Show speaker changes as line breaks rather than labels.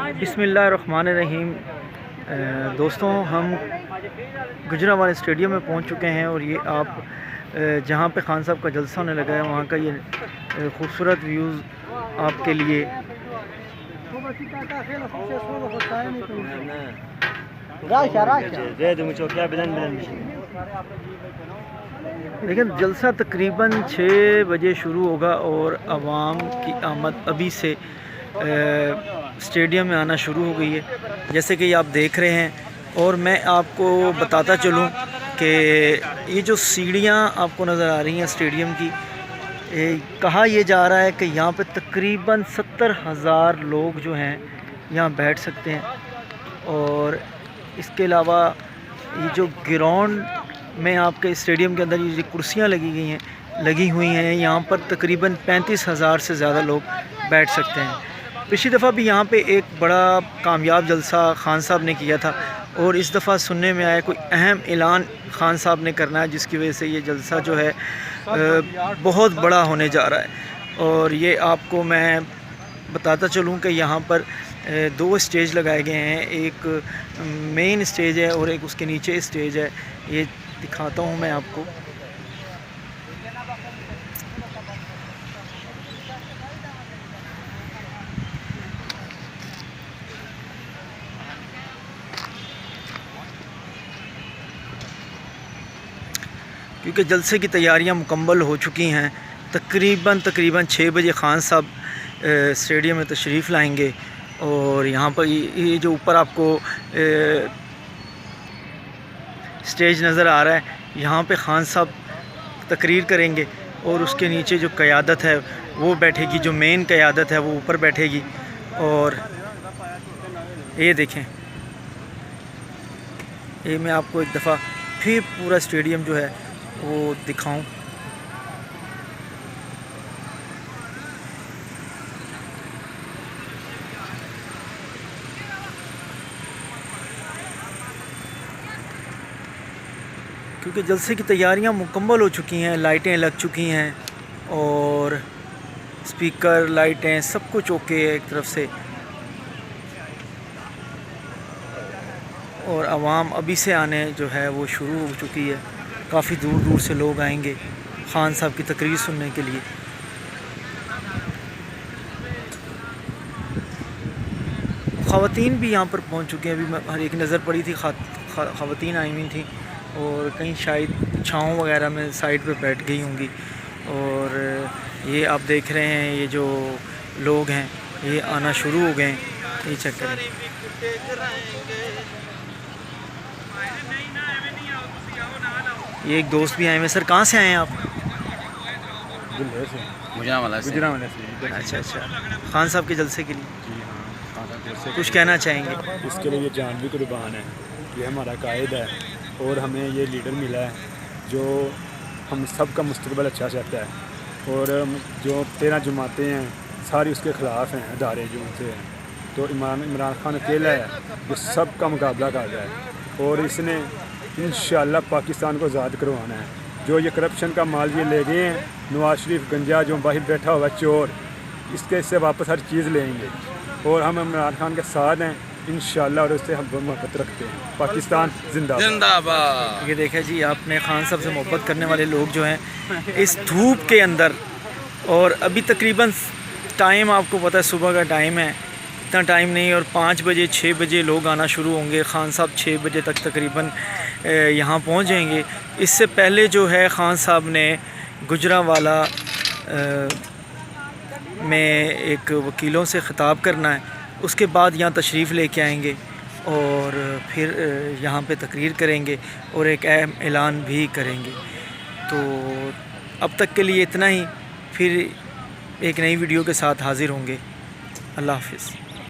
بسم اللہ الرحمن الرحیم۔ دوستوں، ہم گجرانوالہ اسٹیڈیم میں پہنچ چکے ہیں اور یہ آپ جہاں پہ خان صاحب کا جلسہ ہونے لگا ہے وہاں کا یہ خوبصورت ویوز آپ کے لیے۔ لیکن جلسہ تقریباً 6 بجے شروع ہوگا اور عوام کی آمد ابھی سے اسٹیڈیم میں آنا شروع ہو گئی ہے، جیسے کہ یہ آپ دیکھ رہے ہیں۔ اور میں آپ کو بتاتا چلوں کہ یہ جو سیڑھیاں آپ کو نظر آ رہی ہیں اسٹیڈیم کی، کہا یہ جا رہا ہے کہ یہاں پہ تقریباً 70,000 لوگ جو ہیں یہاں بیٹھ سکتے ہیں۔ اور اس کے علاوہ یہ جو گراؤنڈ میں آپ کے اسٹیڈیم کے اندر یہ کرسیاں لگی ہوئی ہیں، یہاں پر تقریباً 35,000 سے زیادہ لوگ بیٹھ سکتے ہیں۔ پچھلی دفعہ بھی یہاں پہ ایک بڑا کامیاب جلسہ خان صاحب نے کیا تھا اور اس دفعہ سننے میں آیا کوئی اہم اعلان خان صاحب نے کرنا ہے، جس کی وجہ سے یہ جلسہ جو ہے بہت بڑا ہونے جا رہا ہے۔ اور یہ آپ کو میں بتاتا چلوں کہ یہاں پر 2 اسٹیج لگائے گئے ہیں، ایک مین اسٹیج ہے اور ایک اس کے نیچے اسٹیج ہے۔ یہ دکھاتا ہوں میں آپ کو۔ کیونکہ جلسے کی تیاریاں مکمل ہو چکی ہیں، تقریباً 6 بجے خان صاحب اسٹیڈیم میں تشریف لائیں گے۔ اور یہاں پر یہ جو اوپر آپ کو اسٹیج نظر آ رہا ہے، یہاں پہ خان صاحب تقریر کریں گے اور اس کے نیچے جو قیادت ہے وہ بیٹھے گی، جو مین قیادت ہے وہ اوپر بیٹھے گی۔ اور یہ دیکھیں، یہ میں آپ کو ایک دفعہ پھر پورا اسٹیڈیم جو ہے وہ دکھاؤں۔ کیونکہ جلسے کی تیاریاں مکمل ہو چکی ہیں، لائٹیں لگ چکی ہیں اور اسپیکر، لائٹیں، سب کچھ اوکے ہے ایک طرف سے۔ اور عوام ابھی سے آنے جو ہے وہ شروع ہو چکی ہے، کافی دور دور سے لوگ آئیں گے خان صاحب کی تقریر سننے کے لیے۔ خواتین بھی یہاں پر پہنچ چکے ہیں، ابھی میں ہر ایک نظر پڑی تھی، خواتین آئی ہوئی تھیں اور کہیں شاید چھاؤں وغیرہ میں سائڈ پہ بیٹھ گئی ہوں گی۔ اور یہ آپ دیکھ رہے ہیں، یہ جو لوگ ہیں یہ آنا شروع ہو گئے ہیں۔ یہ چیک کریں، یہ ایک دوست بھی آئے ہیں۔ سر کہاں سے آئے ہیں آپ؟
گجرانوالہ سے۔
اچھا، خان صاحب کے جلسے کے لیے کچھ کہنا چاہیں گے؟
اس کے لیے یہ جان بھی قربان ہے، یہ ہمارا قائد ہے اور ہمیں یہ لیڈر ملا ہے جو ہم سب کا مستقبل اچھا چاہتا ہے۔ اور جو 13 جماعتیں ہیں ساری اس کے خلاف ہیں، ادارے جو سے ہیں، تو عمران خان اکیلا ہے جو سب کا مقابلہ کر رہا ہے اور اس نے انشاءاللہ پاکستان کو آزاد کروانا ہے۔ جو یہ کرپشن کا مال یہ لے گئے ہیں، نواز شریف گنجا جو باہر بیٹھا ہوا چور، اس کے سے واپس ہر چیز لیں گے اور ہم عمران خان کے ساتھ ہیں انشاءاللہ اور اس سے ہم محبت رکھتے ہیں۔ پاکستان زندہ
باد۔ یہ دیکھیں جی، آپ نے خان صاحب سے محبت کرنے والے لوگ جو ہیں اس دھوپ کے اندر، اور ابھی تقریباً ٹائم آپ کو پتہ ہے صبح کا ٹائم ہے، اتنا ٹائم نہیں، اور 5 بجے 6 بجے لوگ آنا شروع ہوں گے۔ خان صاحب 6 بجے تک تقریباً یہاں پہنچ جائیں گے۔ اس سے پہلے جو ہے خان صاحب نے گجرانوالہ میں ایک وکیلوں سے خطاب کرنا ہے، اس کے بعد یہاں تشریف لے کے آئیں گے اور پھر یہاں پہ تقریر کریں گے اور ایک اہم اعلان بھی کریں گے۔ تو اب تک کے لیے اتنا ہی، پھر ایک نئی ویڈیو کے ساتھ حاضر ہوں گے۔ اللہ حافظ۔